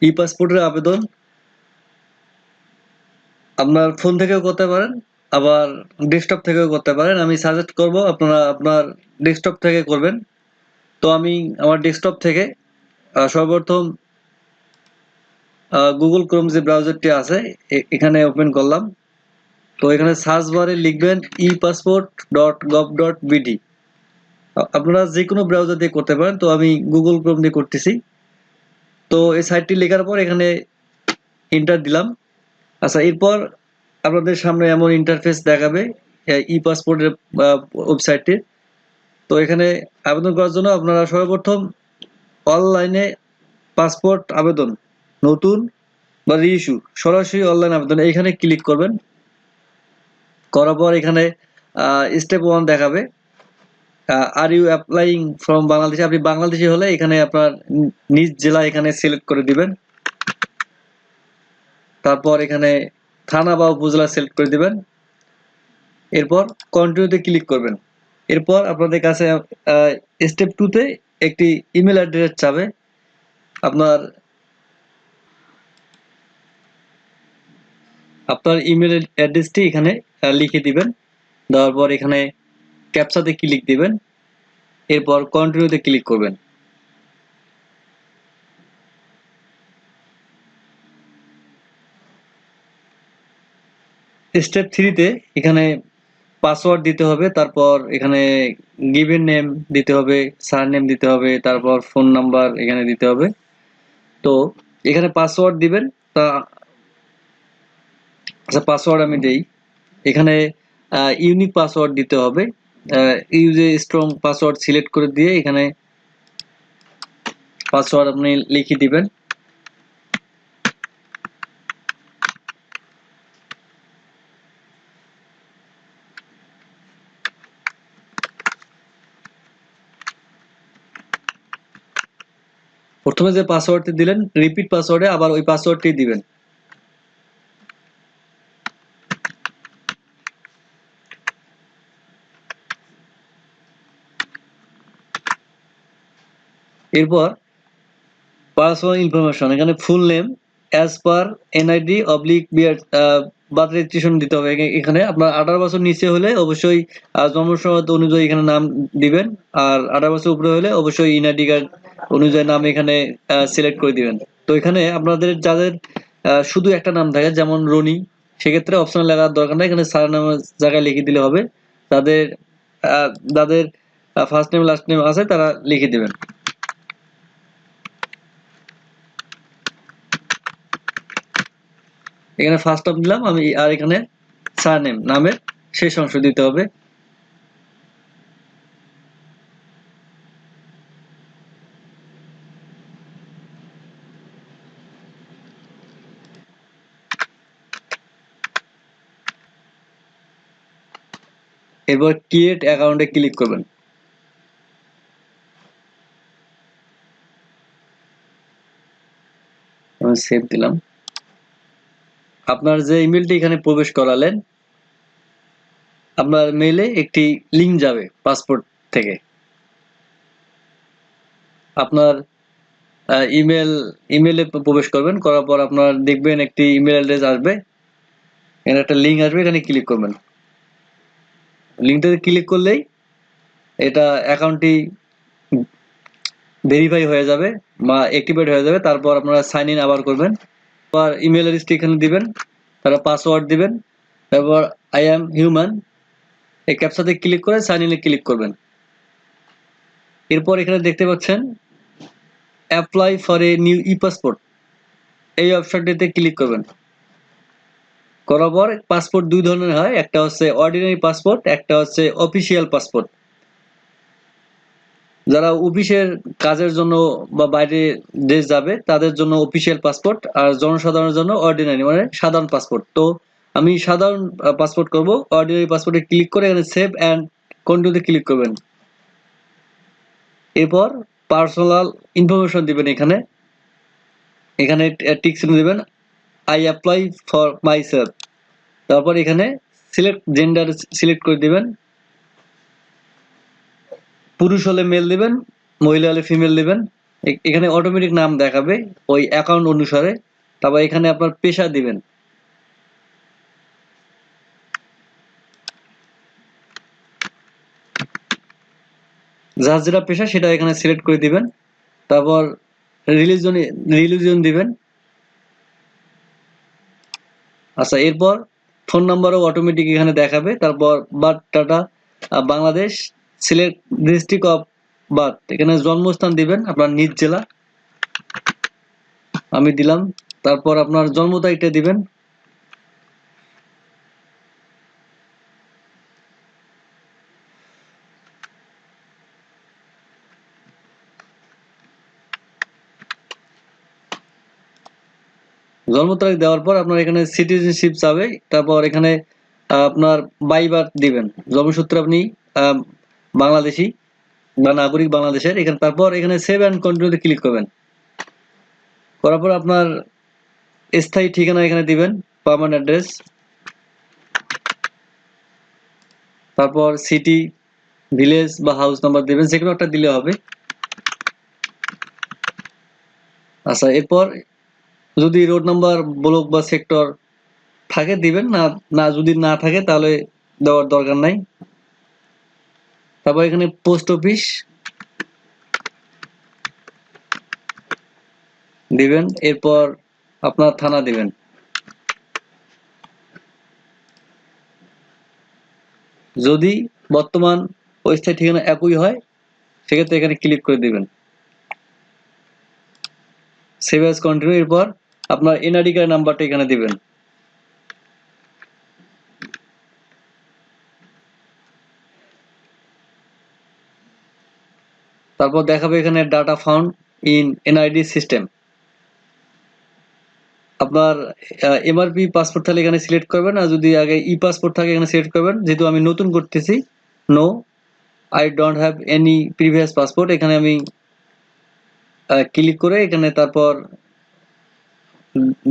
ই পাসপোর্টের আবেদন আপনার ফোন থেকেও করতে পারেন, আবার ডেস্কটপ থেকেও করতে পারেন। আমি সাজেস্ট করব আপনারা আপনার ডেস্কটপ থেকে করবেন। তো আমি আমার ডেস্কটপ থেকে সর্বপ্রথম গুগল ক্রোম যে ব্রাউজারটি আছে এখানে ওপেন করলাম। তো এখানে সার্চ বারে লিখবেন epassport.gov.bd। আপনারা যে কোনো ব্রাউজার দিয়ে করতে পারেন, তো আমি গুগল ক্রোম দিয়ে করতেছি। তো এই সাইটটি লেখার পর এখানে এন্টার দিলাম। আচ্ছা, এরপর আপনাদের সামনে এমন ইন্টারফেস দেখাবে ই পাসপোর্টের ওয়েবসাইটটির। তো এখানে আবেদন করার জন্য আপনারা সর্বপ্রথম অনলাইনে পাসপোর্ট আবেদন নতুন বা রিইস্যু সরাসরি অনলাইন আবেদন এখানে ক্লিক করবেন। করার পর এখানে স্টেপ 1 দেখাবে are you applying from Bangladesh. আপনি বাংলাদেশি হলে এখানে আপনার নিজ জেলা এখানে সিলেক্ট করে দিবেন। তারপর এখানে থানা বা উপজেলা সিলেক্ট করে দিবেন। এরপর কন্টিনিউতে ক্লিক করবেন। এরপর আপনাদের কাছে স্টেপ 2 তে একটি ইমেল অ্যাড্রেস চাবে। আপনার ইমেল অ্যাড্রেসটি এখানে লিখে দিবেন। দেওয়ার পর এখানে ক্যাপচাতে ক্লিক দিবেন। এরপর কন্টিনিউতে ক্লিক করবেন। স্টেপ 3 তে এখানে পাসওয়ার্ড দিতে হবে, তারপর এখানে গিভেন নেম দিতে হবে, সারনেম দিতে হবে, তারপর ফোন নাম্বার এখানে দিতে হবে। তো এখানে পাসওয়ার্ড দিবেন। তা আচ্ছা, পাসওয়ার্ড আমি দেই। এখানে ইউনিক পাসওয়ার্ড দিতে হবে। Use a strong password select করে দিয়ে এখানে পাসওয়ার্ড আপনি লিখে দিবেন। প্রথমে যে পাসওয়ার্ডটি দিলেন রিপিট পাসওয়ার্ডে আবার ওই পাসওয়ার্ডটি দিবেন। এরপর পার্সোনাল ইনফরমেশন এখানে full name as per NID oblique birth registration দিতে হবে। এখানে আপনার 18 বছর নিচে হলে অবশ্যই জন্ম সনদ অনুযায়ী এখানে নাম দিবেন, আর 18 বছর উপরে হলে অবশ্যই এনআইডি কার্ড অনুযায়ী নাম এখানে সিলেক্ট করে দিবেন। তো এখানে আপনাদের যাদের শুধু একটা নাম থাকে যেমন রনি, সেক্ষেত্রে অপশনাল লেখার দরকার নেই, এখানে সার নামের জায়গায় লিখে দিলে হবে। তাদের যাদের ফার্স্ট নেম লাস্ট নেম আছে তারা লিখে দিবেন। এখানে ফার্স্ট নাম দিলাম আমি, আর এখানে সারনেম নামের শেষ অংশ দিতে হবে। এরপর ক্রিয়েট অ্যাকাউন্টে ক্লিক করবেন। আমি সেভ দিলাম। আপনার যে ইমেলটি এখানে প্রবেশ করালেন আপনার মেইলে একটি লিংক যাবে পাসপোর্ট থেকে। আপনার ইমেলে প্রবেশ করবেন, করার পর আপনার দেখবেন একটি ইমেল অ্যাড্রেস আসবে, এখানে একটা লিংক আসবে, এখানে ক্লিক করবেন। লিংকটাতে ক্লিক করলেই এটা অ্যাকাউন্টটি ভেরিফাই হয়ে যাবে বা অ্যাক্টিভেট হয়ে যাবে। তারপর আপনারা সাইন ইন আবার করবেন। আবার ইমেল অ্যাড্রেসটি এখানে দিবেন, তারপর পাসওয়ার্ড দিবেন, তারপর আই অ্যাম হিউম্যান এই ক্যাপচাতে ক্লিক করে সাইন ইনে ক্লিক করবেন। এরপর এখানে দেখতে পাচ্ছেন apply for a new E passport, এই অপশনটিতে ক্লিক করবেন। করার পর পাসপোর্ট দুই ধরনের হয়, একটা হচ্ছে অর্ডিনারি পাসপোর্ট, একটা হচ্ছে অফিসিয়াল পাসপোর্ট। যারা অফিসের কাজের জন্য বা বাইরে দেশ যাবে তাদের জন্য অফিসিয়াল পাসপোর্ট, আর জনসাধারণের জন্য অর্ডিনারি মানে সাধারণ পাসপোর্ট। তো আমি সাধারণ পাসপোর্ট করব। অর্ডিনারি পাসপোর্টে ক্লিক করে এখানে সেভ অ্যান্ড কন্টিনিউতে ক্লিক করবেন। এরপর পার্সোনাল ইনফরমেশন দিবেন। এখানে এখানে টিক চিহ্ন দিবেন, I apply for my self. তারপর এখানে সিলেক্ট জেন্ডার সিলেক্ট করে দিবেন। পুরুষ হলে মেল দিবেন, মহিলা হলে ফিমেল দিবেন। এখানে অটোমেটিক নাম দেখাবে ওই অ্যাকাউন্ট অনুসারে। তারপর এখানে আপনার পেশা দিবেন, যার যেটা পেশা সেটা এখানে সিলেক্ট করে দিবেন। তারপর রিলিজন রিলিজন দিবেন। আচ্ছা, এরপর ফোন নাম্বারও অটোমেটিক এখানে দেখাবে। তারপর birth data, Bangladesh, select district of birth, এখানে জন্মস্থান দিবেন আপনার নিজ জেলা, আমি দিলাম। তারপর আপনার জন্ম তারিখটা দিবেন। জন্ম তারিখ দেওয়ার পর আপনার এখানে সিটিজেনশিপ চাবে। তারপর এখানে আপনার বাই বার্থ দিবেন, জন্মসূত্রে আপনি আহ, বাংলাদেশী বা নাগরিক বাংলাদেশের। এখানে তারপর এখানে সেভ অ্যান্ড কন্টিনিউতে ক্লিক করবেন। করার পর আপনার স্থায়ী ঠিকানা এখানে দিবেন, পার্মানেন্ট অ্যাড্রেস। তারপর সিটি, ভিলেজ বা হাউস নাম্বার দিবেন, যে কোনো একটা দিলে হবে। আচ্ছা, এরপর যদি রোড নাম্বার, ব্লক বা সেক্টর থাকে দিবেন, না না যদি না থাকে তাহলে দেওয়ার দরকার নাই। তারপর এখানে পোস্ট অফিস দিবেন, এরপর আপনার থানা দিবেন। যদি বর্তমান ও স্থায়ী ঠিকানা একই হয় সেক্ষেত্রে এখানে ক্লিক করে দিবেন, সেভ অ্যাজ কন্টিনিউ। এরপর আপনার এনআইডি কার্ড নাম্বারটা এখানে দিবেন। তারপর দেখাবে এখানে data found in NID system. আপনার এমআরপি পাসপোর্ট থাকলে এখানে সিলেক্ট করবেন, আর যদি আগে ই পাসপোর্ট থাকে এখানে সিলেক্ট করবেন। যেহেতু আমি নতুন করতেছি, no, I don't have any previous passport, এখানে আমি ক্লিক করে এখানে তারপর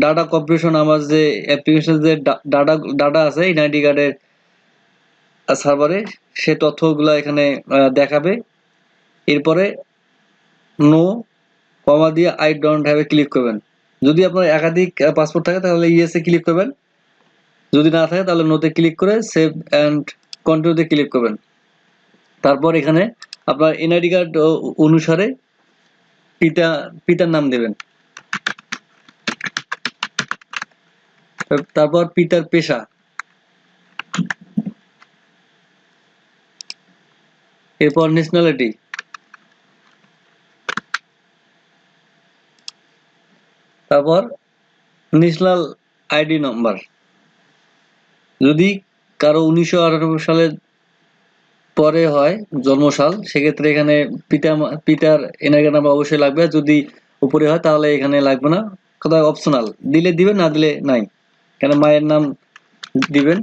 ডাটা কম্পিউশন, আমার যে অ্যাপ্লিকেশন যে ডাটা ডাটা আছে এনআইডি কার্ডের সার্ভারে, সে তথ্যগুলো এখানে দেখাবে। এরপরে নো কমা দিয়ে I don't have a click করবেন। যদি আপনার একাধিক পাসপোর্ট থাকে তাহলে ইয়েস এ ক্লিক করবেন, যদি না থাকে তাহলে নোতে ক্লিক করে সেভ অ্যান্ড কন্টিনিউতে ক্লিক করবেন। তারপর এখানে আপনার এনআইডি কার্ড অনুসারে পিতার নাম দেবেন। তারপর পিতার পেশা, এরপর ন্যাশনালিটি, তারপর ন্যাশনাল আইডি নাম্বার। যদি কারো 1998 সালের পরে হয় জন্মসাল, সেক্ষেত্রে এখানে পিতার এনআইডি নাম্বার অবশ্যই লাগবে। যদি উপরে হয় তাহলে এখানে লাগবে না, কোথাও অপশনাল, দিলে দিবেন না দিলে নাই। কেন মায়ের নাম দিবেন।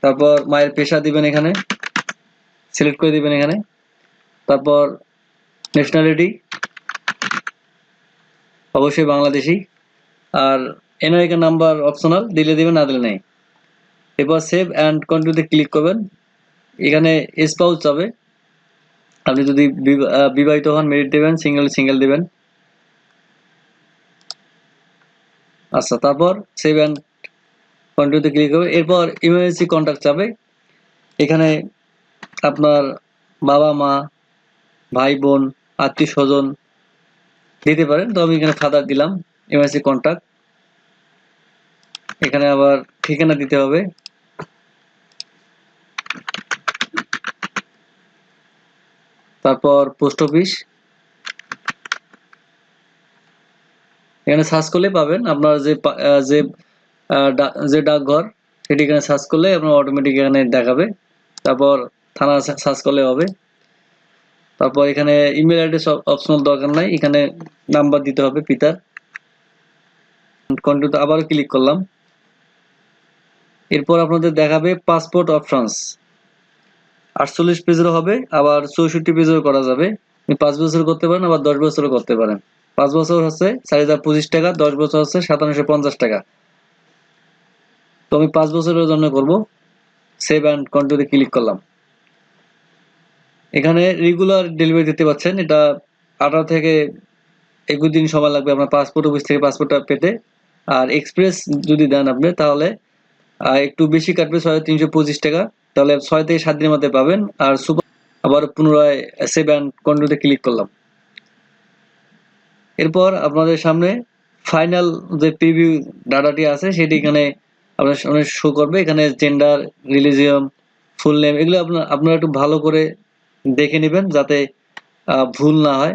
তারপর মায়ের পেশা দিবেন, এখানে সিলেক্ট করে দিবেন এখানে। তারপর ন্যাশনালিটি অবশ্যই বাংলাদেশি, আর এনআইডি নাম্বার অপশনাল, দিলে দিবেন না দিলে নাই। এরপর সেভ অ্যান্ড কন্টিনিউতে ক্লিক করবেন। এখানে স্পাউস যাবে, আপনি যদি বিবাহিত হন মেরিট দেবেন, সিঙ্গেল সিঙ্গেল দিবেন। আচ্ছা, তারপর সেভ অ্যান্ড কন্টিনিউতে ক্লিক করবেন। এরপর ইমার্জেন্সি কন্ট্যাক্ট যাবে, এখানে আপনার বাবা মা, ভাই বোন, আত্মীয় স্বজন দিতে পারেন। তো আমি এখানে ফাদার দিলাম, ইমার্জেন্সি কন্ট্যাক্ট। এখানে আবার ঠিকানা দিতে হবে। তারপর পোস্ট অফিস, এখানে সার্চ করলে পাবেন আপনার যে ডাকঘর, সেটি এখানে সার্চ করলে আপনার অটোমেটিক এখানে দেখাবে। তারপর থানা সার্চ করলে হবে। তারপর এখানে ইমেল অ্যাড্রেস অপশনাল দরকার নাই, এখানে নাম্বার দিতে হবে পিতার। কন্টিনিউতে আবারও ক্লিক করলাম। এরপর আপনাদের দেখাবে পাসপোর্ট অপশনস, 48 পেজেরও হবে, আবার 64 পেজেরও করা যাবে। 5 বছর করতে পারেন, আবার 10 বছরও করতে পারেন। 5 বছর হচ্ছে 4025 টাকা, 10 বছর হচ্ছে 5750 টাকা। তো আমি 5 বছরের জন্য করব, সেভ অ্যান্ড কন্টিনিউতে ক্লিক করলাম। এখানে রেগুলার ডেলিভারি দিতে পাচ্ছেন, এটা 18 থেকে 21 দিন সময় লাগবে আপনার পাসপোর্ট অফিস থেকে পাসপোর্টটা পেতে। আর এক্সপ্রেস যদি দেন আপনি তাহলে একটু বেশি কাটবে, 325 টাকা, তাহলে 6 থেকে 7 দিনের মধ্যে পাবেন। আর সুপার আবার পুনরায় সেভ অ্যান্ড কন্টিনিউতে ক্লিক করলাম। এরপর আপনাদের সামনে ফাইনাল যে প্রিভিউ ডাটাটি আছে সেটি এখানে আপনার সামনে শো করবে। এখানে জেন্ডার, রিলিজিয়ন, ফুল নেম এগুলো আপনারা একটু ভালো করে দেখে নেবেন যাতে ভুল না হয়।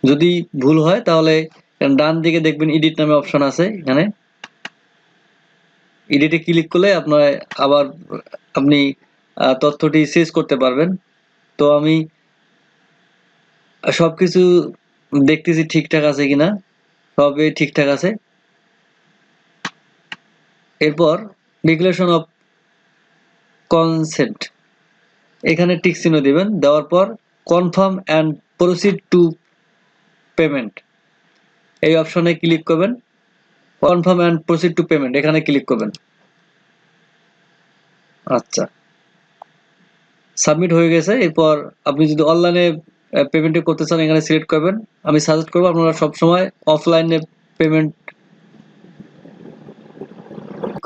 যদি ভুল হয় তাহলে ডান দিকে দেখবেন এডিট নামে অপশন আছে, এখানে এডিটে ক্লিক করলে আপনার আবার আপনি তথ্যটি চেঞ্জ করতে পারবেন। তো আমি সবকিছু দেখতেছি ঠিকঠাক আছে কিনা, সবই ঠিকঠাক আছে। এরপর ডিক্লারেশন অফ কনসেন্ট এখানে টিক চিহ্ন দিবেন, দেওয়ার পর confirm and proceed to payment এই অপশনে ক্লিক করবেন। Confirm and proceed to payment এখানে ক্লিক করবেন। আচ্ছা, সাবমিট হয়ে গেছে। এরপর আপনি যদি অনলাইনে পেমেন্ট করতে চান এখানে সিলেক্ট করবেন। আমি সাজেস্ট করবো আপনারা সবসময় অফলাইনে পেমেন্ট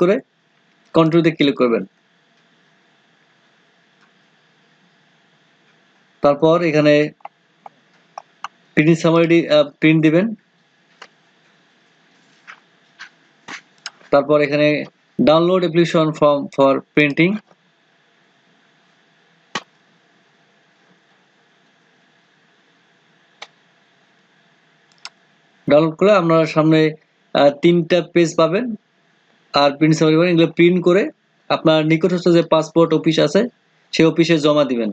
করে কন্টিনিউতে ক্লিক করবেন। তারপর এখানে প্রিন্ট সামারি প্রিন্ট দিবেন। তারপর এখানে download application form for printing, download করে আপনার সামনে 3টা পেজ পাবেন আর প্রিন্ট সামারি পাবেন। এগুলো প্রিন্ট করে আপনার নিকটস্থ যে পাসপোর্ট অফিস আছে সেই অফিসে জমা দিবেন।